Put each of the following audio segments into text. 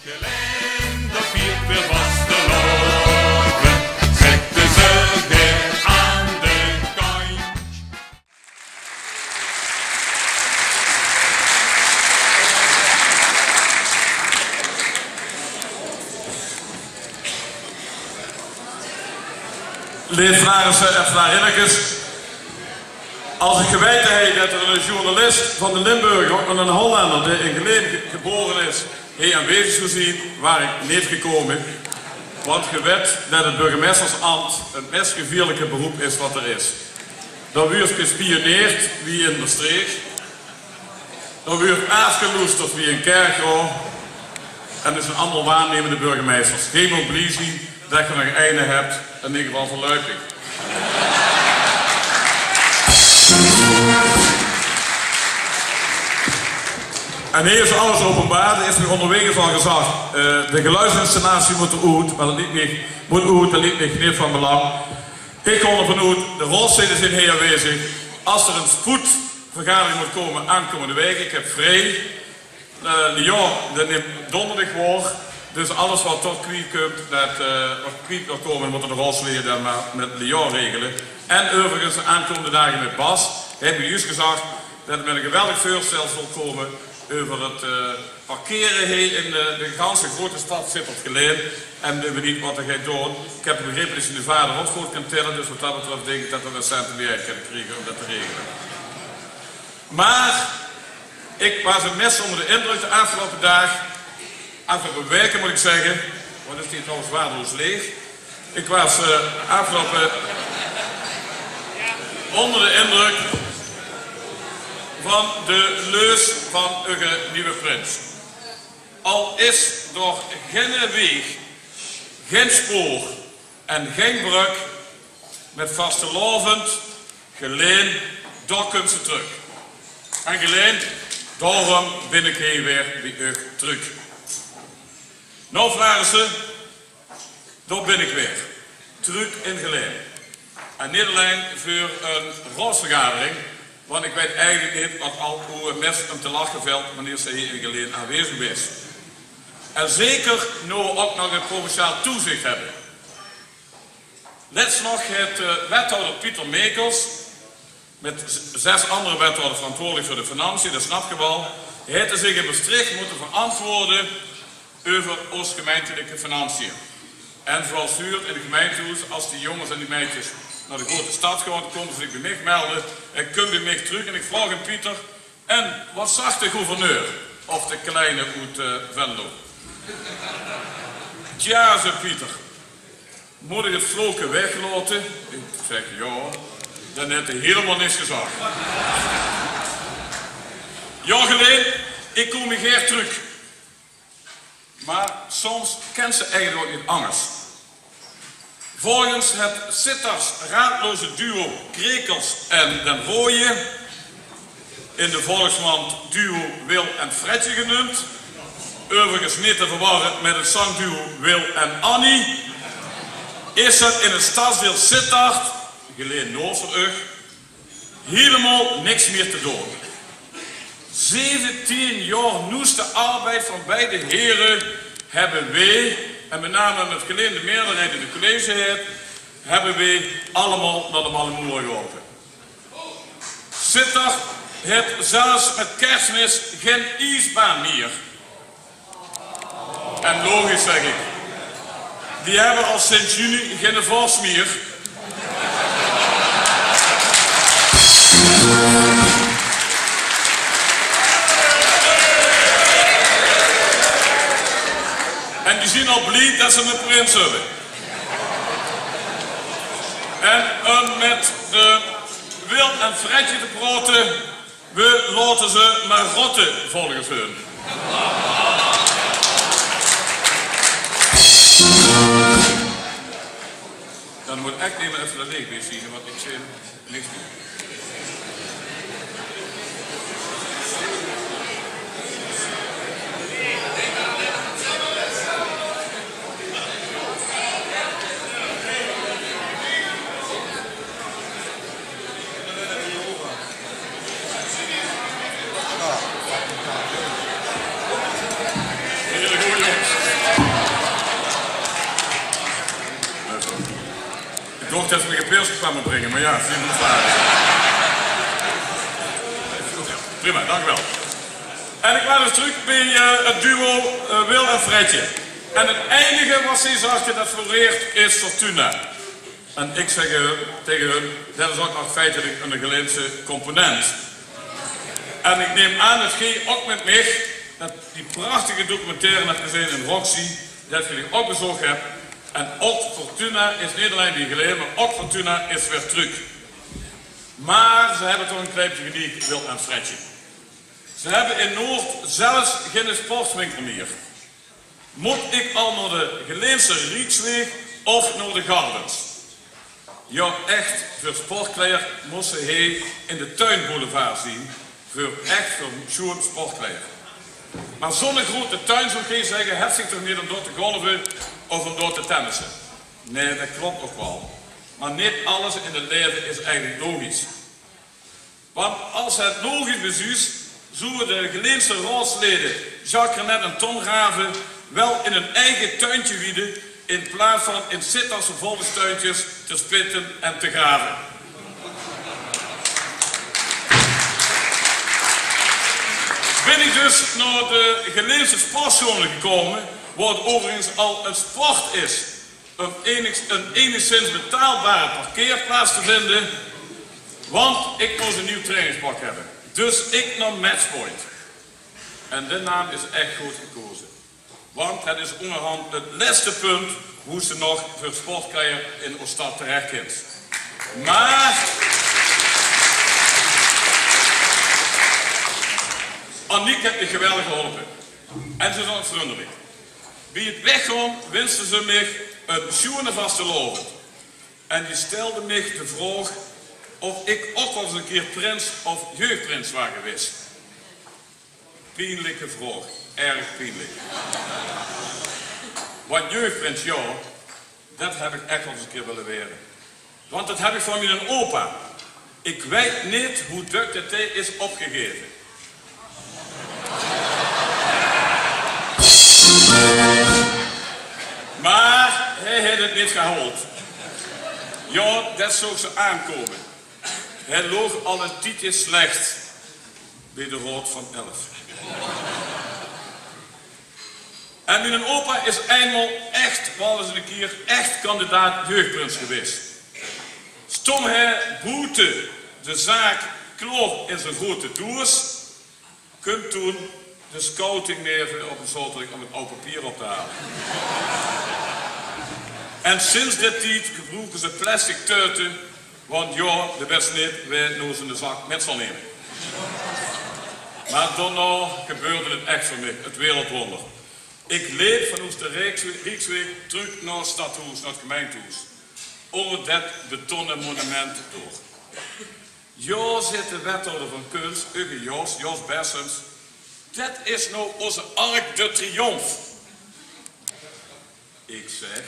Gelinde viert weer vaste lopen, zetten ze weer aan de kant. Leefvragen en vraagrinnekes. Als ik geweten heb dat er een journalist van de Limburger, een Hollander, die in Geleen geboren is, hier aanwezig zou zien, waar ik niet gekomen. Want gewet dat het burgemeestersambt het meest gevierlijke beroep is wat er is. Dan wordt gespioneerd wie in de streek. Dan wordt aangeloesterd wie in Kerkro. En er zijn allemaal waarnemende burgemeesters. Geen mobilisie dat je nog een einde hebt, in ieder geval voorlopig. En hier is alles openbaar. Er is nu onderweg al gezegd, de geluidsinstallatie moet eruit, maar dat liet niet van belang. Ik kon er vanuit, de rolsteden zijn hier aanwezig. Als er een spoedvergadering moet komen aankomende week, ik heb vrij. Lyon, dat neemt donderdag voor. Dus alles wat tot kwiet komt, wat kwiet wil komen, moeten de rolsteden dan maar met Lyon regelen. En overigens de aankomende dagen met Bas, heb ik juist gezegd dat het met een geweldig voorstel zal komen over het parkeren hier in de ganse grote stad zit het Geleen. En we niet wat er gaat doen. Ik heb begrepen dat je de vader ook goed kan tellen, dus wat dat betreft denk ik dat we een centen meer kunnen krijgen om dat te regelen. Maar ik was een mes onder de indruk de afgelopen dag, afgelopen weken moet ik zeggen, want het is hier trouwens waardeloos leeg. Ik was afgelopen onder de indruk van de leus van uw nieuwe prins. Al is door geen weg, geen spoor en geen brug met vastelovend Geleen, daar kunt ze terug. En Geleen, daarom ben ik hier weer bij u terug. Nou vragen ze, daar ben ik weer, terug in Geleen. En niet alleen voor een raadsvergadering, want ik weet eigenlijk niet wat al hoe mes hem te lachen valt wanneer ze hier in Geleen aanwezig is. En zeker nu ook nog een provinciaal toezicht hebben. Net nog het wethouder Pieter Meekels, met 6 andere wethouders verantwoordelijk voor de financiën, dat snap je wel, heeft zich in Maastricht moeten verantwoorden over onze gemeentelijke financiën. En zoals huurt in de gemeentehuis, als die jongens en die meisjes naar de grote stad gaan, konden ze zich bij mij melden en kunnen bij mij terug. En ik vraag hem Pieter, en wat zag de gouverneur? Of de kleine uit Venlo? Tja, zei Pieter, moet ik het vloeken weglaten? Ik zeg, ja, dan heeft hij helemaal niks gezegd. Ja, Geleen, ik kom hier terug. Maar soms kent ze eigenlijk ook niet anders. Volgens het Sitters raadloze duo Krekels en Den Rooije, in de volksmond duo Wil en Fredje genoemd, overigens niet te verwarren met het zangduo Wil en Annie, is er in het stadsdeel Sittard, Geleen Noorderug, helemaal niks meer te doen. 17 jaar noeste arbeid van beide heren hebben wij, en met name met Geleen de meerderheid in de college heeft, hebben wij allemaal naar de Mallemoer geholpen. Sittard heeft zelfs met Kerstmis geen ijsbaan meer. En logisch zeg ik. Die hebben al sinds juni geen vos meer. En die zien al blij dat ze een prins hebben. En om met de Wil en Fredje te praten, we laten ze maar rotten volgens hun. Dan moet ik nemen even de leeg weer zien, want ik zie niks meer. Hele goeie jongens. dat ze me gepeelsje kwamen brengen, maar ja, zie je moet varen. Prima, dank u wel. En ik was dus terug bij het duo Wil en Fredje. En het enige wat ze zagen dat floreert is Fortuna. En ik zeg tegen hun, dat is ook nog feitelijk een Geleense component. En ik neem aan dat gij ook met mij, dat die prachtige documentaire dat gezien in Roxy, dat jullie ook bezocht hebben. En ook Fortuna is niet alleen die geleden, maar ook Fortuna is weer terug. Maar ze hebben toch een kleintje geniet, Wil en Fredje. Ze hebben in Noord zelfs geen sportwinkel meer. Moet ik al naar de Geleense Rieksweg of naar de Gardens? Ja, echt, voor sportkleding moesten hij in de Tuinboulevard zien. Voor zo'n sportkleding. Maar zo'n grote tuin zou geen zeggen, heeft zich toch niet om door te golven of om door te tennissen? Nee, dat klopt ook wel. Maar niet alles in het leven is eigenlijk logisch. Want als het logisch bezuist, zouden de Geleense raadsleden Jacques Renet en Tom Graven wel in hun eigen tuintje wieden, in plaats van in Sittardse volkstuintjes te spitten en te graven. Ben ik dus naar de Geleense sportzone gekomen, waar het overigens al een sport is een enigszins betaalbare parkeerplaats te vinden, want ik moest een nieuw trainingspak hebben. Dus ik naar Matchpoint. En de naam is echt goed gekozen. Want het is onderhand het laatste punt hoe ze nog voor sportkleding in Ooststad terecht is. Maar Aniek heeft me geweldig geholpen. En ze zijn vriendelijk. Bij het weggaan wenste ze mij een schoenen vast te lopen. En die stelde mij de vraag of ik ook wel eens een keer prins of jeugdprins was geweest. Pijnlijke vraag. Erg pijnlijk. Wat jeugdprins, ja, dat heb ik echt wel eens een keer willen weten. Want dat heb ik van mijn opa. Ik weet niet hoe druk dat hij is opgegeven. Maar hij heeft het niet gehaald. Ja, dat zou ze aankomen. Hij loog al een tijdje slecht bij de Raad van 11. En mijn opa is eenmaal echt, wel eens een keer, echt kandidaat jeugdprins geweest. Stom hij boete de zaak kloor in zijn grote doos, kunt toen de scouting neven op een zoterik om het oud papier op te halen. En sinds dit tijd gebruiken ze plastic tuiten, want ja, de best niet, wij noemen ze de zak met zal nemen. Maar daarna gebeurde het echt voor mij, het wereldwonder. Ik leef vanuit de Rieksweg terug naar het stadhuis, naar het gemeentehuis. Onder dat betonnen monument door. Ja, zit de wethouder van kunst, Ugge Jos Bessens. Dat is nou onze Arc de Triomphe. Ik zeg,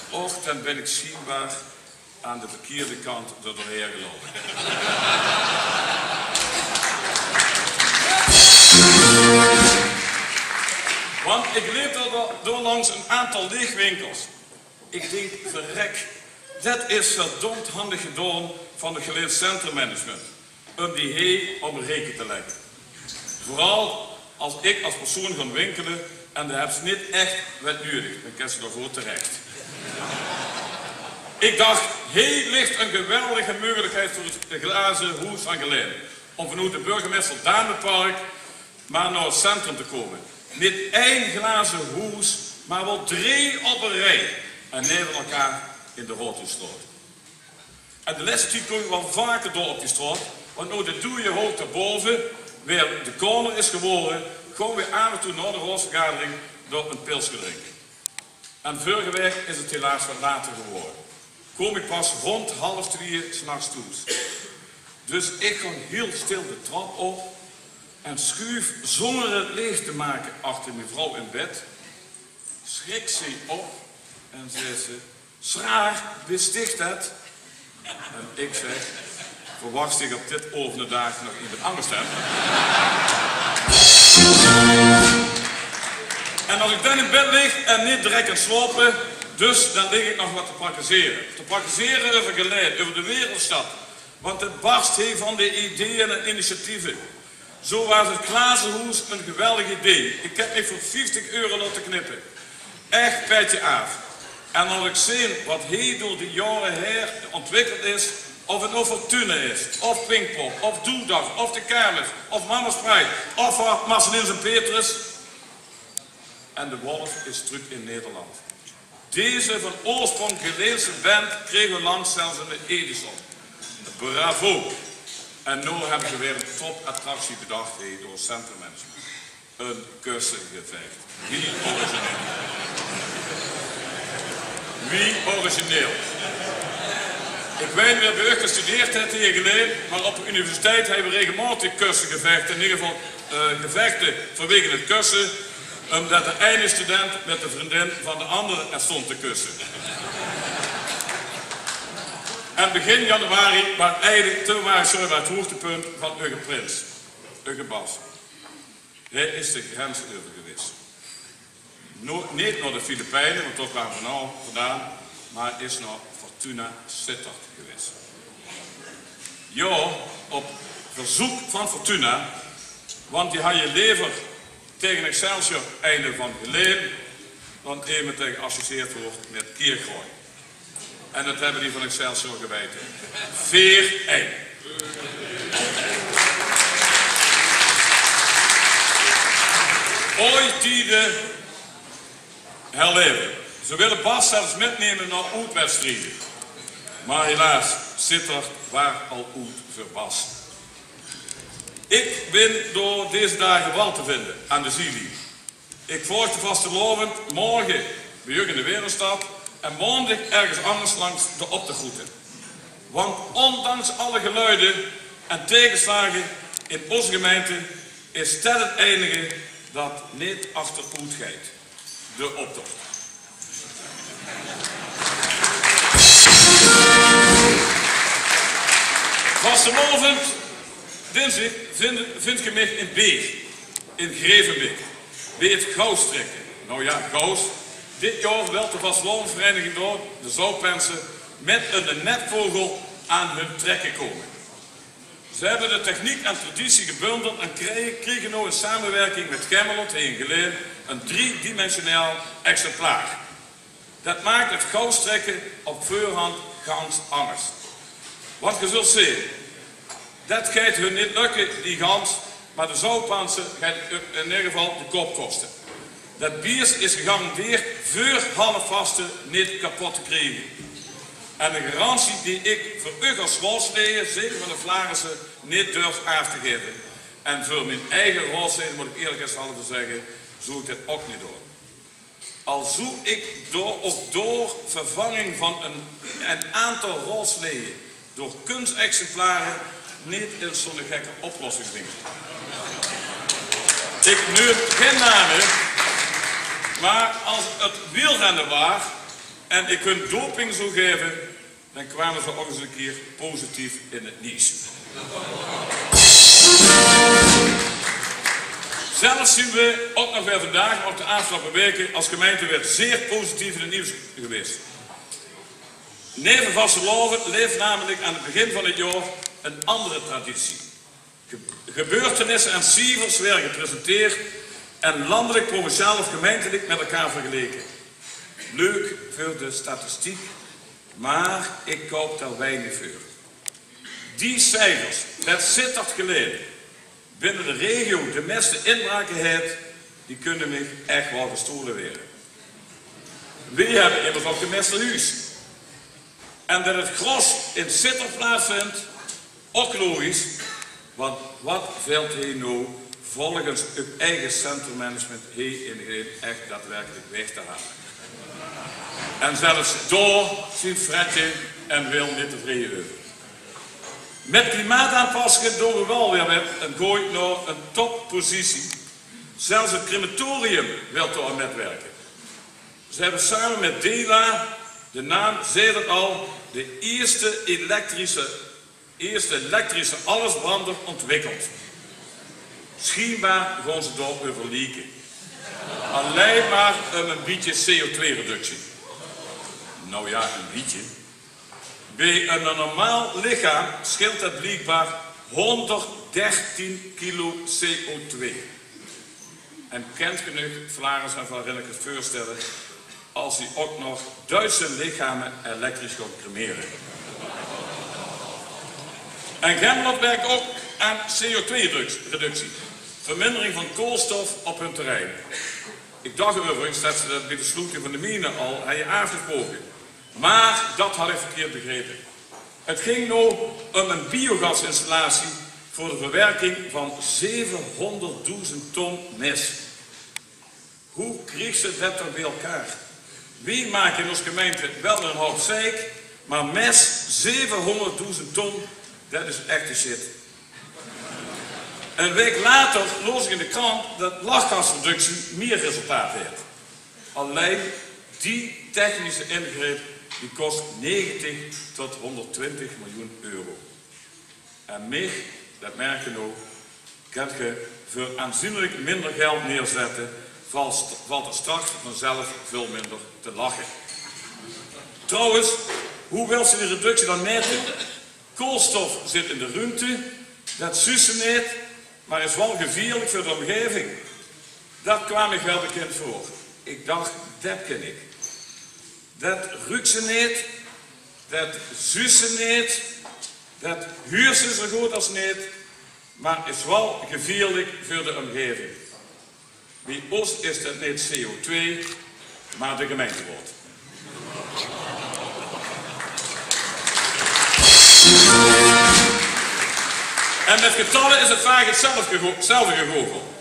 och, dan ben ik zienbaar aan de verkeerde kant er doorheen gelopen. Want ik liep door langs een aantal leegwinkels. Ik denk, verrek, dat is verdomd handig gedaan van het Geleend Centrummanagement. Om die heen op een reken te leggen. Vooral als ik als persoon ga winkelen en daar heb ze niet echt wat nodig. Dan kan ze daarvoor terecht. Ik dacht, hier ligt een geweldige mogelijkheid voor het glazen huis van Geleen. Om vanuit de burgemeester Damenpark maar naar het centrum te komen. Niet één glazen huis, maar wel 3 op een rij. En neven elkaar in de Roodhuisstraat. En de laatste tijd kom ik wel vaker door op die straat. Want nou de doe je hoog daarboven, weer de corner is geworden, gewoon weer aan en toe naar de raadsvergadering door een pilsje drinken. En vorige week is het helaas wat later geworden. Kom ik pas rond 1:30 s'nachts thuis. Dus ik ga heel stil de trap op en schuif zonder het leeg te maken achter mijn vrouw in bed. Schrik ze op en zegt ze, Schraar, besticht het? En ik zeg, verwacht ik op dit ovende dag nog iemand anders heb? En als ik dan in bed lig en niet direct kan slapen, Dus dan lig ik nog wat te praktiseren. Te praktiseren over geleid, over de wereldstad. Want het barst hier van de ideeën en initiatieven. Zo was het Glazenhoes een geweldig idee. Ik heb me voor €50 laten knippen. Echt petje af. En als ik zie wat hier door de jaren heen ontwikkeld is, of het nou Fortuna is, of Pinkpop, of Doeldag, of de Kermis, of Mama's Pride, of Marcelin en Petrus. En de Wolf is terug in Nederland. Deze van oorsprong Geleense band kregen langs zelfs in de Edison. Bravo! En nu hebben ze weer een topattractie bedacht door Center Management. Een kussengevecht. Wie origineel? Wie origineel? Ik weet niet bij u gestudeerd heeft hier geleden, maar op de universiteit hebben we regelmatig kussengevechten. In ieder geval gevechten vanwege het kussen, omdat de ene student met de vriendin van de andere er stond te kussen. En begin januari was eigenlijk het hoogtepunt van Ugge Prins, Ugge Bas. Hij is de grens over geweest. Niet naar de Filipijnen, want toch kwamen we nou vandaan, maar is naar Fortuna Sittard geweest. Ja, op verzoek van Fortuna, want die had je liever tegen Excelsior einde van geleden, dan even tegen geassocieerd wordt met Kierkrooi. En dat hebben die van Excelsior geweten. 4-1. Ooit die de herleven. Ze willen Bas zelfs metnemen naar oudwedstrijden. Maar helaas, Sittard waar al oud voor Bas. Ik ben door deze dagen wel te vinden aan de Zili. Ik volgde vastelovend morgen bij jullie in de Wereldstad en maandag ergens anders langs de op te groeten. Want ondanks alle geluiden en tegenslagen in onze gemeente is dat het enige dat niet achteruit gaat. De optocht. Vastelovend dinsdag vind je mij in Beek, in Grevenbeek, bij het Gouwstrekken. Nou ja, Gouws. Dit jaar wil de vastelovenvereniging door, de Zoutpensen, met een netvogel aan hun trekken komen. Ze hebben de techniek en traditie gebundeld en kregen nu in samenwerking met Gemmelot heen geleden een 3-dimensionaal exemplaar. Dat maakt het Gouwstrekken op voorhand gans anders. Want je zult zien, dat gaat hun niet lukken, die gans, maar de Zoutpensen gaat in ieder geval de kop kosten. Dat bier is gegarandeerd voor halfvasten niet kapot te krijgen. En een garantie die ik voor u als schoolsleer, zeker van de Vlarense, niet durf af te geven. En voor mijn eigen rolsleden moet ik eerlijk eens zeggen, zoek ik dit ook niet door. Al zoek ik door vervanging van een aantal rolsleden door kunstexemplaren niet in zo'n gekke oplossing denken. Ik nu geen namen. Maar als het wielrennen was en ik hun doping zou geven, dan kwamen ze ook eens een keer positief in het nieuws. Zelfs zien we ook nog weer vandaag op de afgelopen weken als gemeente weer zeer positief in het nieuws geweest. Neven Vasteloven leeft namelijk aan het begin van het jaar een andere traditie. Gebeurtenissen en cijfers werden gepresenteerd en landelijk, provinciaal of gemeentelijk met elkaar vergeleken. Leuk voor de statistiek, maar ik koop daar weinig voor. Die cijfers, dat Sittard geleden, binnen de regio de meeste inbraken heeft, die kunnen me echt wel gestolen worden. We hebben immers ook de meeste huis. En dat het gros in Sittard plaatsvindt, ook logisch, want wat valt hij nou volgens uw eigen centrummanagement hier in de echt daadwerkelijk weg te halen. En zelfs door zien Fredje en wil niet tevreden over. Met klimaataanpassingen doen we wel weer met een gooi naar een toppositie. Zelfs het crematorium wil toch aan metwerken. Ze hebben samen met Dela, de naam zei het al, de eerste elektrische allesbrander ontwikkeld. Schijnbaar gaan ze daar over lieken. Alleen maar een beetje CO2-reductie. Nou ja, een liedje. Bij een normaal lichaam scheelt het blijkbaar 113 kilo CO2. En kent genoeg Vlaanderen en Van Rinneke voorstellen als hij ook nog Duitse lichamen elektrisch gaat cremeren. En Gemmelot werkt ook aan CO2-reductie, vermindering van koolstof op hun terrein. Ik dacht overigens dat ze dat bij de sluiting van de mine al hadden afgesproken. Maar dat had ik verkeerd begrepen. Het ging nu om een biogasinstallatie voor de verwerking van 700.000 ton mes. Hoe kreeg ze dat toch bij elkaar? Wie maakt in onze gemeente wel een hoop zeik, maar mes 700.000 ton, dat is echte shit. Een week later las ik in de krant dat lachgasreductie meer resultaat heeft. Alleen die technische ingreep die kost 90 tot 120 miljoen euro. En meer, dat merk je nou, kan je voor aanzienlijk minder geld neerzetten, valt er straks vanzelf veel minder te lachen. Trouwens, hoe wil ze die reductie dan meten? Koolstof zit in de ruimte, dat sussen niet, maar is wel gevaarlijk voor de omgeving. Dat kwam ik wel bekend voor. Ik dacht, dat ken ik. Dat ruikt ze niet, dat zussen niet, dat huurt ze zo goed als niet, maar is wel gevaarlijk voor de omgeving. Bij ons is dat niet CO2, maar de gemeenteraad. En met getallen is het vaak hetzelfde gegoochel.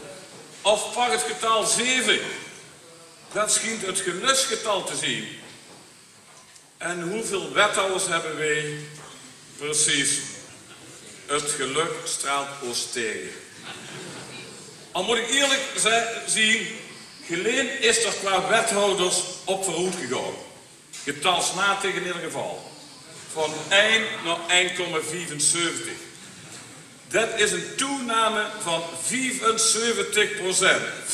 Of pak het getal 7. Dat schijnt het geluksgetal te zien. En hoeveel wethouders hebben wij? Precies. Het geluk straalt ons tegen. Al moet ik eerlijk zien, Geleen is er qua wethouders op vooruit gegaan. Getalsmatig in ieder geval. Van 1 naar 1,75. Dat is een toename van 75%. 75%.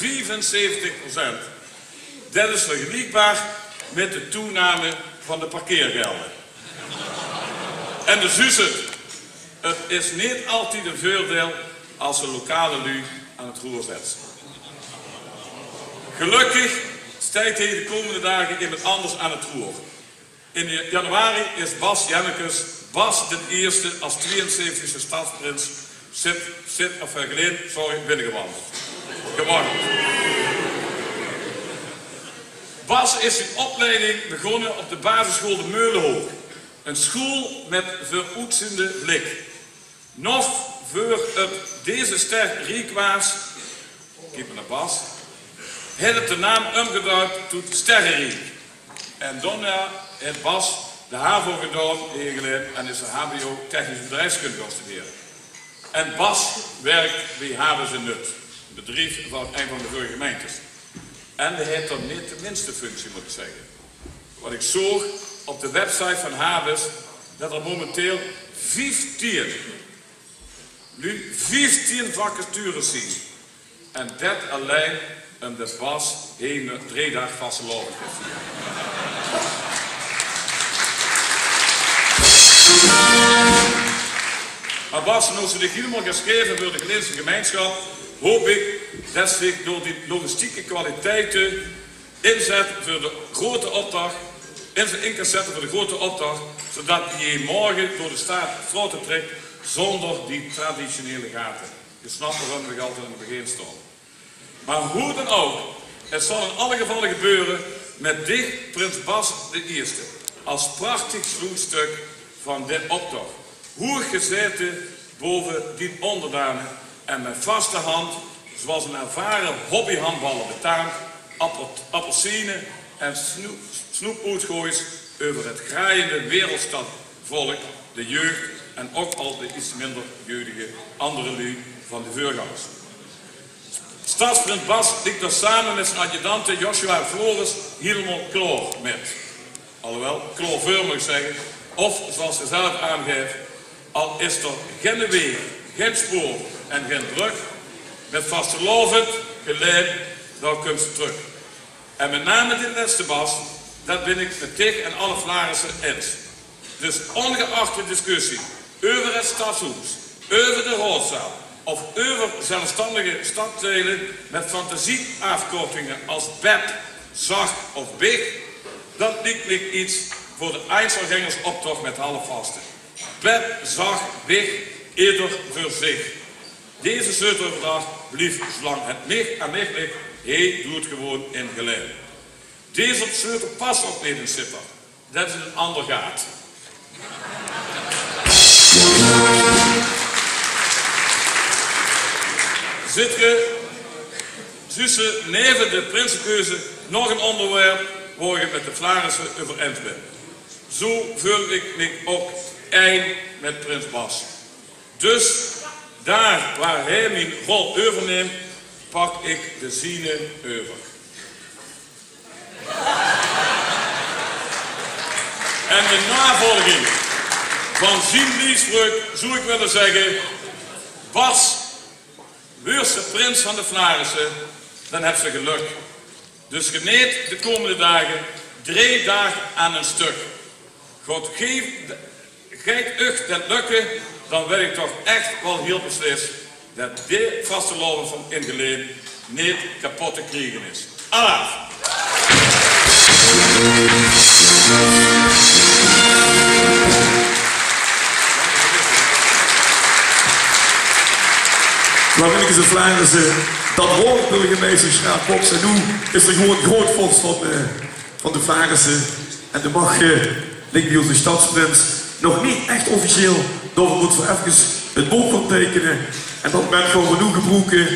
Dat is vergelijkbaar met de toename van de parkeergelden. En dus is het is niet altijd een voordeel als de lokale lui aan het roer zet. Gelukkig stijgt hij de komende dagen iemand anders aan het roer. In januari is Bas Jennekes, Bas de eerste als 72e stadsprins, binnengewandeld. Bas is zijn opleiding begonnen op de basisschool de Meulenhoog. Een school met veroetsende blik. Nog voor het deze ster riek was, kijk maar naar Bas, heeft het de naam omgeduid tot Sterrenriek. En daarna heeft Bas de HAVO gedaan en is de HBO technische bedrijfskunde gaan studeren. En Bas werkt bij Havens en Nut, een bedrijf van een van de vorige gemeentes. En hij heeft dan niet de minste functie, moet ik zeggen. Wat ik zag op de website van Havens, dat er momenteel 15 vacatures zien. En dat alleen om de Bas heen 3 dagen vaste loon heeft. Maar Bas, nu ze dit helemaal geschreven door de Geleense gemeenschap, hoop ik dat zich door die logistieke kwaliteiten inzet voor de grote opdracht, inzetten voor de grote opdracht, zodat je morgen door de staat vlotten trekt zonder die traditionele gaten. Je snapt waarom we altijd in het begin staan. Maar hoe dan ook, het zal in alle gevallen gebeuren met dit Prins Bas de Eerste als prachtig sloetstuk van dit optocht. Hoog gezeten boven die onderdanen en met vaste hand, zoals een ervaren hobbyhandballer betaamt, appelsine en snoepoetgoois over het graaiende wereldstadvolk, de jeugd en ook al de iets minder jeugdige andere lui van de voorgangers. Stadsprins Bas ligt er samen met zijn adjudante Joshua Flores helemaal klaar met. Alhoewel, klaar moet ik zeggen, of zoals hij zelf aangeeft, al is er geen weg, geen spoor en geen druk, met vastelovend geleid, dan komt ze terug. En met name dit laatste Bas, dat ben ik met Tig en alle Vlaarsen eens. Dus ongeacht de discussie over het stadshuis, over de Roodzaal of over zelfstandige stadsdelen met fantasieafkortingen als BEP, ZAG of BIG, dat ligt iets voor de Einzelgangersoptocht met halfvasten. BEP, ZAG, BIG, ieder voor zich. Deze sleutelverdrag blieft zolang het mij aan mij ligt, hij doet gewoon in geleid. Deze sleutel past ook niet in Sittard. Dat is een ander gaat. Zit je tussen neven de prinsenkeuze nog een onderwerp waar je met de Vlaarsen over eens bent. Zo vul ik me ook één met prins Bas. Dus daar waar hij mijn rol overneemt, pak ik de zijne over. En de navolging van zijn liefspreuk zou ik willen zeggen: Bas, wees de prins van de Vlaarsen, dan heb ze geluk. Dus geneet de komende dagen 3 dagen aan een stuk. God geeft u dat lukken, dan wil ik toch echt wel heel beslist dat dit vaste loven van Ingeleen niet kapot te krijgen is. Allah! Waarin ik ze Vlaanderen dat woord burgemeestersraad Boks en nu is er gewoon groot fonds van de Vlaanderen. En de mag ligt bij onze stadsprins nog niet echt officieel. Daarvoor moet we even het boek ondertekenen. En dat moment gewoon genoeg gebroken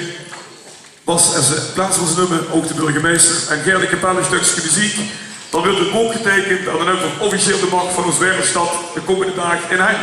was er ze plaats van zijn nummer ook de burgemeester. En Gerda Kapelle een stukje muziek. Dan wordt het boek getekend en dan hebben we officieel de mag van ons Wernerstad de komende dagen in Hein.